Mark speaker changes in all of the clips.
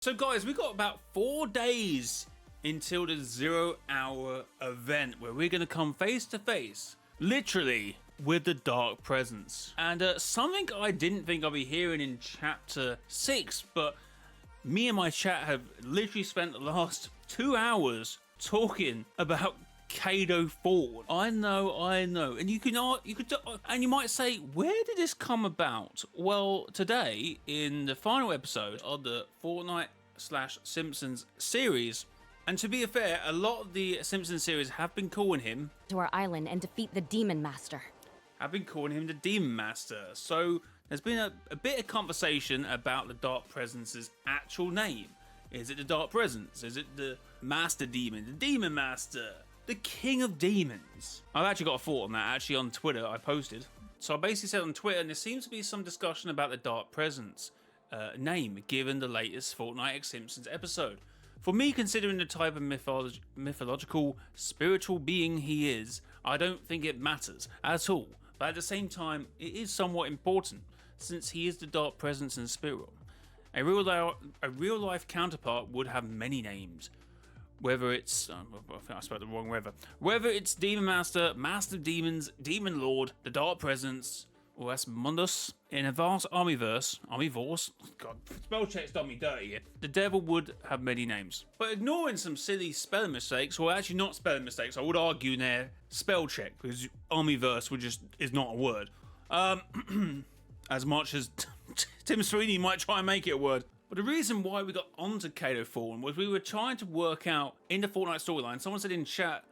Speaker 1: So guys, we got about 4 days until the 0-hour event where we're going to come face to face, literally, with the Dark Presence. And something I didn't think I'd be hearing in Chapter 6, but me and my chat have literally spent the last 2 hours talking about Kado Thorn. I know, and you might say, where did this come about? Well, today in the final episode of the Fortnite/Simpsons series, and to be fair, a lot of the Simpsons series have been calling him
Speaker 2: to our island and defeat the Demon Master.
Speaker 1: the Demon Master. So there's been a bit of conversation about the Dark Presence's actual name. Is it the Dark Presence? Is it the Master Demon? The Demon Master? The King of Demons? I've actually got a thought on that, actually on Twitter I posted. So I basically said on Twitter, and there seems to be some discussion about the Dark Presence name, given the latest Fortnite x Simpsons episode. For me, considering the type of mythological, spiritual being he is, I don't think it matters at all. But at the same time, it is somewhat important, since he is the Dark Presence in spirit realm. A real life counterpart would have many names. Whether it's, I think I spoke the wrong whether it's Demon Master, Master of Demons, Demon Lord, the Dark Presence, or that's Mundus. In a vast Armyverse, God, spell check's done me dirty here. The devil would have many names. But ignoring some silly spelling mistakes, or actually not spelling mistakes, I would argue in their spell check, because Armyverse is not a word. As much as Tim Sweeney might try and make it a word. But the reason why we got onto Kado Thorn was we were trying to work out in the Fortnite storyline. Someone said in chat,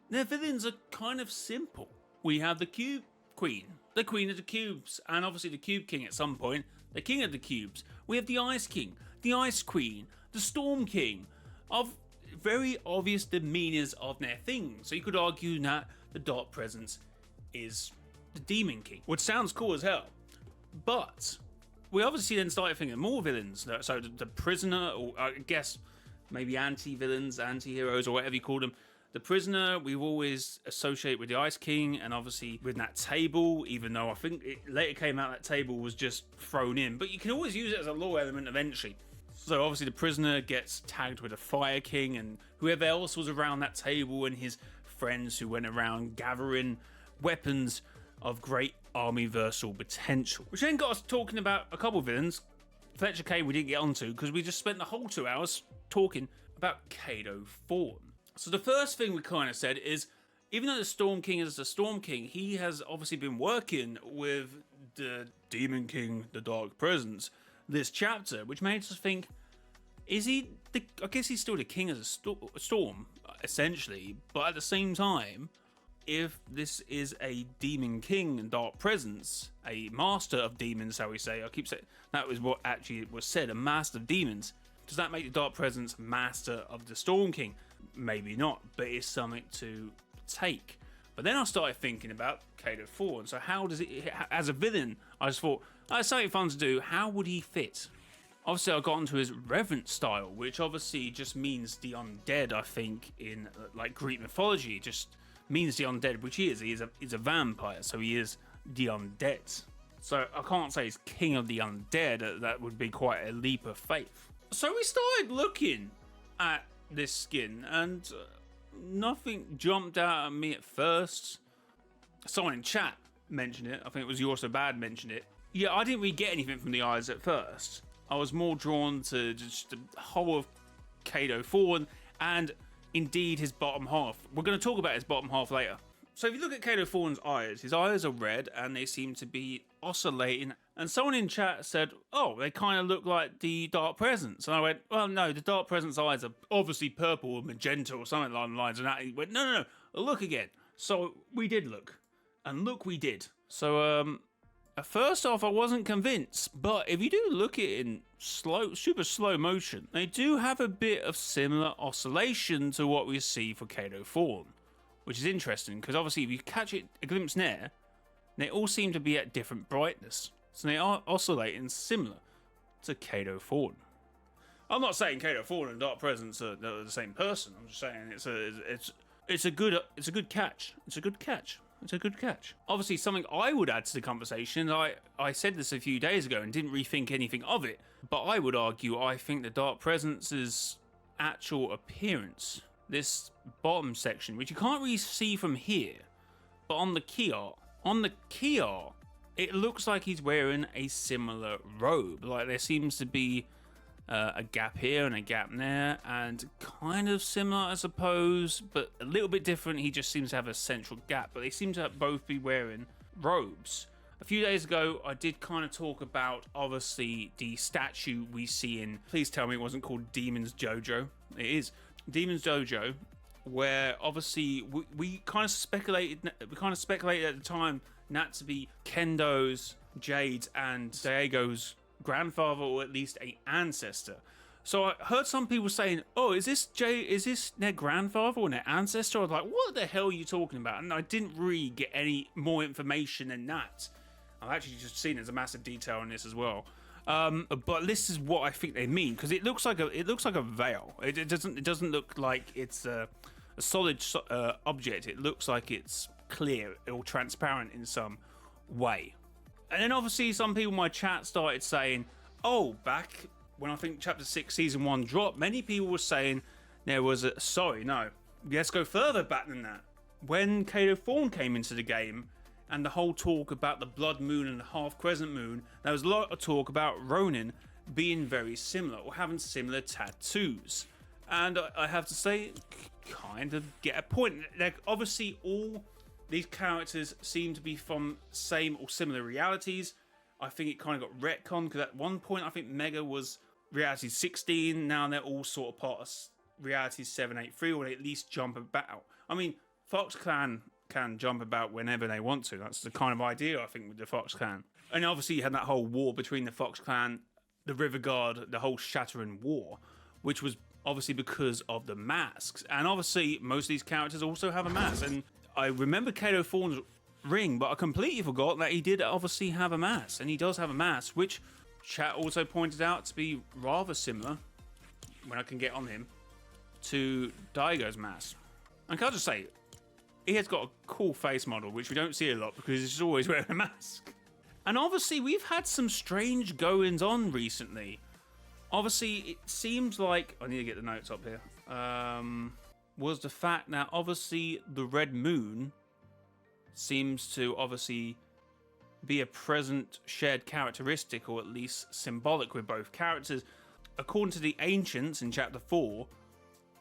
Speaker 1: their villains are kind of simple. We have the Cube Queen, the Queen of the Cubes, and obviously the Cube King at some point, the King of the Cubes. We have the Ice King, the Ice Queen, the Storm King, of very obvious demeanors of their things. So you could argue that the Dark Presence is the Demon King, which sounds cool as hell. But we obviously then started thinking more villains. So the Prisoner, or I guess maybe anti-villains, anti-heroes, or whatever you call them. The Prisoner, we've always associated with the Ice King, and obviously with that table, even though I think it later came out that table was just thrown in. But you can always use it as a lore element eventually. So obviously the Prisoner gets tagged with the Fire King, and whoever else was around that table, and his friends who went around gathering weapons of great Armyversal potential. Which then got us talking about a couple of villains. Fletcher K we didn't get onto because we just spent the whole 2 hours talking about Kado Thorn. So the first thing we kind of said is, even though the Storm King is the Storm King, he has obviously been working with the Demon King, the Dark Presence, this chapter, which made us think, is he I guess he's still the king as a storm, essentially, but at the same time, if this is a Demon King and Dark Presence, a Master of Demons, shall we say, I keep saying, that was what actually was said, a Master of Demons, does that make the Dark Presence Master of the Storm King? Maybe not, but it's something to take. But then I started thinking about Kado Thorn, so how does it, as a villain, I just thought, that's something fun to do, how would he fit? Obviously I got into his reverent style, which obviously just means the undead, I think, in like Greek mythology, just means the undead, which he is. He's a vampire, so he is the undead. So I can't say he's king of the undead. That would be quite a leap of faith. So we started looking at this skin, and nothing jumped out at me at first. Someone in chat mentioned it. I think it was You're So Bad mentioned it. Yeah, I didn't really get anything from the eyes at first. I was more drawn to just the whole of Kado Thorn, and indeed his bottom half. We're going to talk about his bottom half later. So if you look at Kado Thorn's eyes, his eyes are red and they seem to be oscillating. And someone in chat said, oh, they kind of look like the Dark Presence. And I went, well, no, the Dark Presence eyes are obviously purple or magenta or something along the lines. And he went, no, look again. So we did look. And look, we did. So, first off, I wasn't convinced, but if you do look at it in super slow motion, they do have a bit of similar oscillation to what we see for Kado Thorn, which is interesting because obviously if you catch it a glimpse in air, they all seem to be at different brightness, so they are oscillating similar to Kado Thorn. I'm not saying Kado Thorn and Dark Presence are the same person. I'm just saying it's a good catch. It's a good catch. It's a good catch. Obviously, something I would add to the conversation, I said this a few days ago and didn't rethink anything of it, but I would argue I think the Dark Presence's actual appearance, this bottom section, which you can't really see from here, but on the key art, it looks like he's wearing a similar robe. Like there seems to be a gap here and a gap there, and kind of similar, I suppose, but a little bit different. He just seems to have a central gap, but they seem to both be wearing robes. A few days ago, I did kind of talk about, obviously, the statue we see in, please tell me it wasn't called Demon's Dojo. It is Demon's Dojo, where obviously we kind of speculated at the time that to be Kendo's, Jade's, and Diego's grandfather, or at least a ancestor. So I heard some people saying, oh, is this their grandfather or their ancestor? I was like, what the hell are you talking about? And I didn't really get any more information than that. I've actually just seen there's a massive detail on this as well. But this is what I think they mean, because it looks like a veil. It doesn't look like it's a solid object. It looks like it's clear or transparent in some way. And then obviously some people in my chat started saying, oh, back when I think Chapter 6 Season 1 dropped, many people were saying there was a... Sorry, no. Let's go further back than that. When Kado Thorn came into the game, and the whole talk about the blood moon and the half crescent moon, there was a lot of talk about Ronin being very similar, or having similar tattoos. And I have to say, kind of get a point. Like, obviously all these characters seem to be from same or similar realities. I think it kind of got retconned, because at one point I think Mega was reality 16. Now they're all sort of part of reality 783, or they at least jump about. I mean, Fox Clan can jump about whenever they want to. That's the kind of idea, I think, with the Fox Clan. And obviously you had that whole war between the Fox Clan, the River Guard, the whole Shatterin War, which was obviously because of the masks. And obviously most of these characters also have a mask. And I remember Kado Thorn's ring, but I completely forgot that he did obviously have a mask. And he does have a mask, which chat also pointed out to be rather similar, when I can get on him, to Daigo's mask. And can I just say, he has got a cool face model, which we don't see a lot because he's always wearing a mask. And obviously we've had some strange goings on recently. Obviously it seems like, I need to get the notes up here, was the fact that obviously the red moon seems to obviously be a present shared characteristic, or at least symbolic, with both characters. According to the ancients in chapter 4,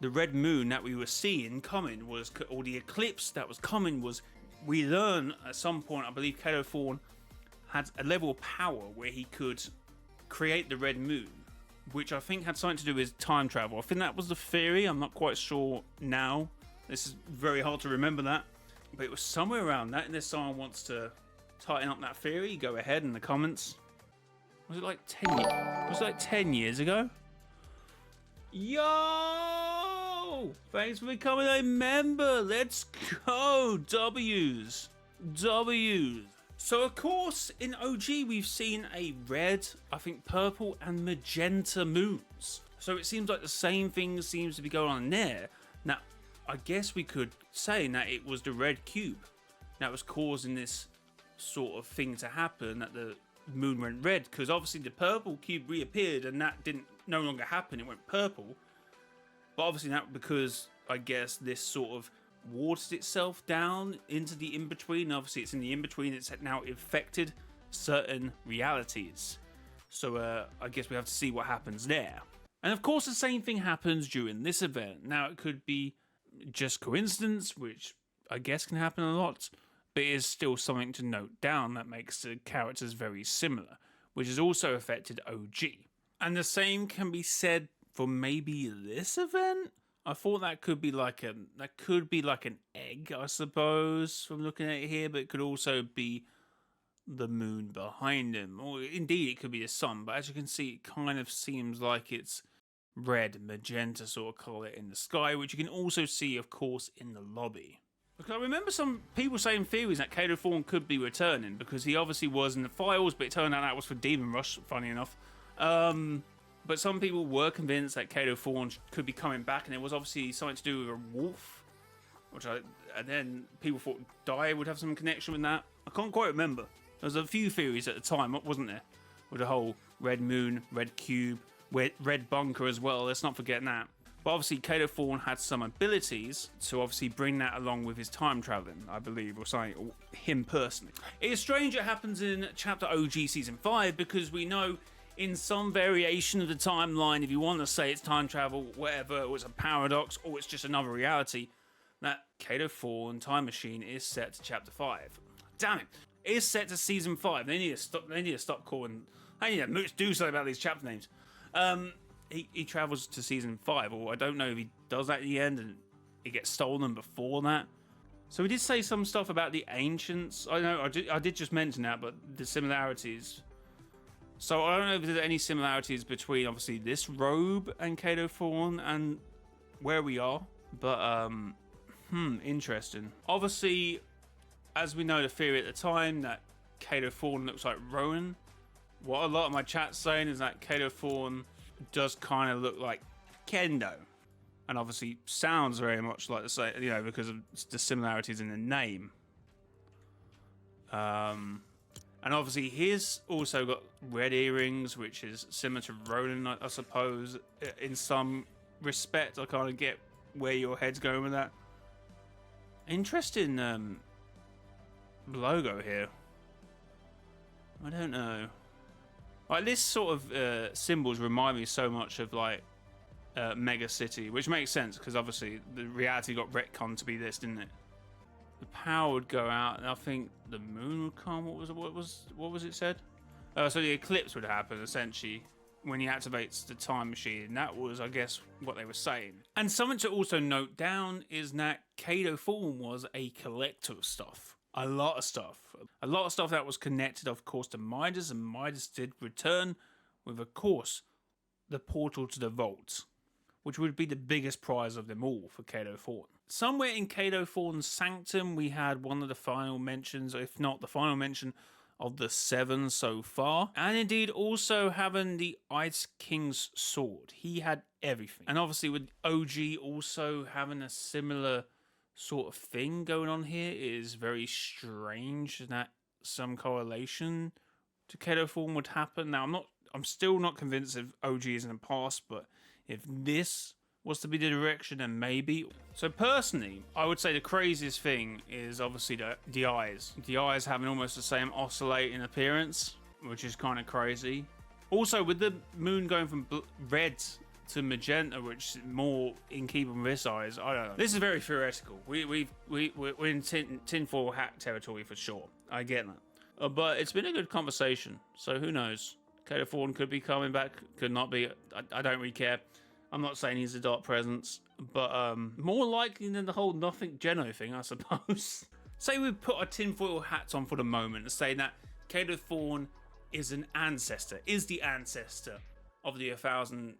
Speaker 1: the red moon that we were seeing coming was, or the eclipse that was coming was, we learn at some point, I believe Kado Thorn had a level of power where he could create the red moon, which I think had something to do with time travel. I think that was the theory. I'm not quite sure now. This is very hard to remember that. But it was somewhere around that. And if someone wants to tighten up that theory, go ahead in the comments. Was it like 10 years? Was it like 10 years ago? Yo! Thanks for becoming a member. Let's go. W's. So, of course, in OG, we've seen a red, I think purple and magenta moons. So it seems like the same thing seems to be going on there. Now, I guess we could say that it was the red cube that was causing this sort of thing to happen, that the moon went red, because obviously the purple cube reappeared and that didn't no longer happen. It went purple. But obviously that because, I guess, this sort of watered itself down into the in-between. Obviously it's in the in-between, it's now affected certain realities. So I guess we have to see what happens there. And of course the same thing happens during this event. Now it could be just coincidence, which I guess can happen a lot, but it is still something to note down that makes the characters very similar, which has also affected OG. And the same can be said for maybe this event. I thought that could be like an egg, I suppose, from looking at it here, but it could also be the moon behind him, or indeed it could be the sun. But as you can see, it kind of seems like it's red, magenta sort of colour in the sky, which you can also see, of course, in the lobby. Because I remember some people saying theories that Kado Thorn could be returning, because he obviously was in the files, but it turned out that was for Demon Rush, funny enough. But some people were convinced that Kado Thorn could be coming back, and it was obviously something to do with a wolf and then people thought Dai would have some connection with that. I can't quite remember. There was a few theories at the time, wasn't there? With the whole red moon, red cube, red bunker as well. Let's not forget that. But obviously, Kado Thorn had some abilities to obviously bring that along with his time traveling, I believe, or something, or him personally. It is strange it happens in Chapter OG Season 5 because we know in some variation of the timeline, if you want to say it's time travel, whatever, or it's a paradox, or it's just another reality, that Kado Thorn Time Machine is set to Chapter 5. Damn it. It is set to Season 5. They need to stop calling... They need to do something about these chapter names. He travels to Season 5, or I don't know if he does that at the end and it gets stolen before that. So we did say some stuff about the ancients. I know I did just mention that, but the similarities. So I don't know if there's any similarities between obviously this robe and Kado Thorn and where we are, but interesting. Obviously, as we know the theory at the time that Kado Thorn looks like Rowan. What a lot of my chat's saying is that Kado Thorn does kind of look like Kendo, and obviously sounds very much like the same, because of the similarities in the name. And obviously he's also got red earrings, which is similar to Ronan, I suppose, in some respect. I kind of get where your head's going with that. Interesting logo here. I don't know. Like, this sort of symbols remind me so much of like Mega City, which makes sense because obviously the reality got retconned to be this, didn't it? The power would go out, and I think the moon would come. What was it said? So the eclipse would happen essentially when he activates the time machine. And that was, I guess, what they were saying. And something to also note down is that Kado Thorn was a collector of stuff. A lot of stuff that was connected, of course, to Midas, and Midas did return with, of course, the portal to the vault, which would be the biggest prize of them all for Kado Thorn. Somewhere in Kado Thorn's sanctum, we had one of the final mentions, if not the final mention, of the 7 so far, and indeed also having the Ice King's sword. He had everything, and obviously with OG also having a similar sort of thing going on here is very strange that some correlation to Kado Thorn would happen. Now, I'm still not convinced if OG is in the past, but if this was to be the direction, then maybe. So personally, I would say the craziest thing is obviously the eyes. The eyes having almost the same oscillating appearance, which is kind of crazy. Also, with the moon going from red to magenta, which is more in keeping with this eyes, I don't know. This is very theoretical. We're in tinfoil hat territory for sure. I get that. But it's been a good conversation, so who knows? Kado Thorn could be coming back, could not be. I don't really care. I'm not saying he's a dark presence, but more likely than the whole nothing Geno thing, I suppose. Say we put our tinfoil hats on for the moment and say that Kado Thorn is an ancestor, is the ancestor of the 1,000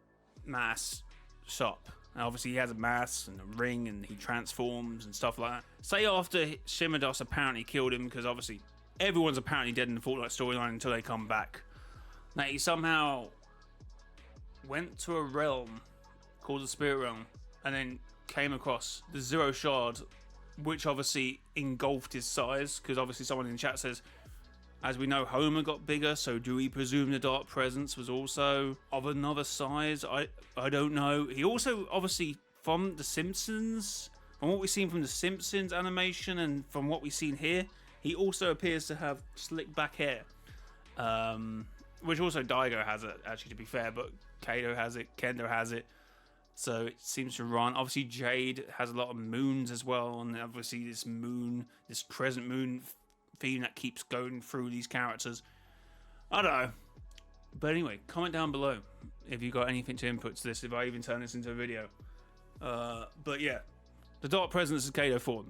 Speaker 1: mass shop. And obviously he has a mass and a ring and he transforms and stuff like that. Say after Shimados apparently killed him, because obviously everyone's apparently dead in the Fortnite storyline until they come back. Now he somehow went to a realm called the Spirit Realm and then came across the Zero Shard, which obviously engulfed his size, because obviously someone in the chat says, as we know, Homer got bigger, so do we presume the Dark Presence was also of another size? I don't know. He also, obviously, from The Simpsons, from what we've seen from The Simpsons animation and from what we've seen here, he also appears to have slick back hair. Which also Daigo has it, actually, to be fair, but Kado has it, Kendo has it. So it seems to run. Obviously, Jade has a lot of moons as well, and obviously this moon, this crescent moon theme that keeps going through these characters. I don't know. But anyway, comment down below if you got anything to input to this, if I even turn this into a video. But yeah, the Dark Presence is Kado Thorn.